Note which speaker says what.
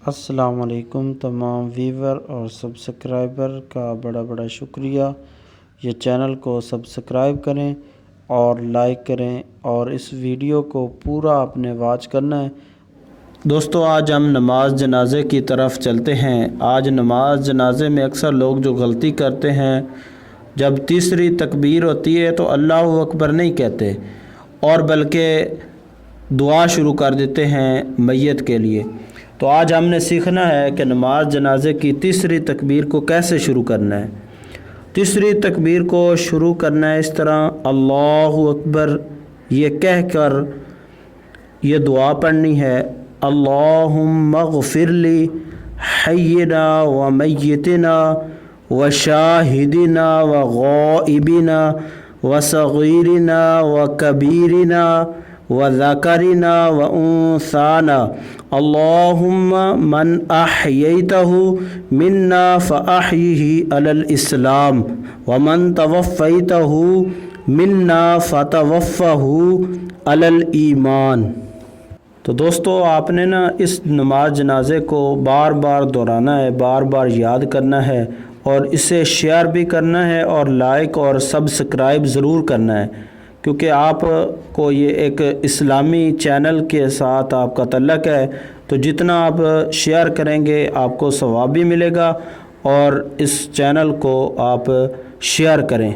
Speaker 1: السلام علیکم تمام ویور اور سبسکرائبر کا بڑا شکریہ۔ یہ چینل کو سبسکرائب کریں اور لائک کریں اور اس ویڈیو کو پورا آپ نے واچ کرنا ہے۔ دوستو آج ہم نماز جنازے کی طرف چلتے ہیں۔ آج نماز جنازے میں اکثر لوگ جو غلطی کرتے ہیں، جب تیسری تکبیر ہوتی ہے تو اللہ اکبر نہیں کہتے اور بلکہ دعا شروع کر دیتے ہیں میت کے لیے۔ تو آج ہم نے سیکھنا ہے کہ نماز جنازے کی تیسری تکبیر کو کیسے شروع کرنا ہے۔ تیسری تکبیر کو شروع کرنا ہے اس طرح: اللہ اکبر یہ کہہ کر یہ دعا پڑھنی ہے: اللہم اغفر لی حینا و میتنا و شاہدنا و غائبنا و صغیرنا و کبیرنا و ذکرنا و انثانا اللہم من احییتہ منا فاحیہ علی الاسلام ومن توفیتہ منا فتوفہ علی الایمان۔ تو دوستو آپ نے اس نماز جنازے کو بار بار دہرانا ہے، بار بار یاد کرنا ہے اور اسے شیئر بھی کرنا ہے اور لائک اور سبسکرائب ضرور کرنا ہے، کیونکہ آپ کو یہ ایک اسلامی چینل کے ساتھ آپ کا تعلق ہے۔ تو جتنا آپ شیئر کریں گے آپ کو ثواب بھی ملے گا، اور اس چینل کو آپ شیئر کریں۔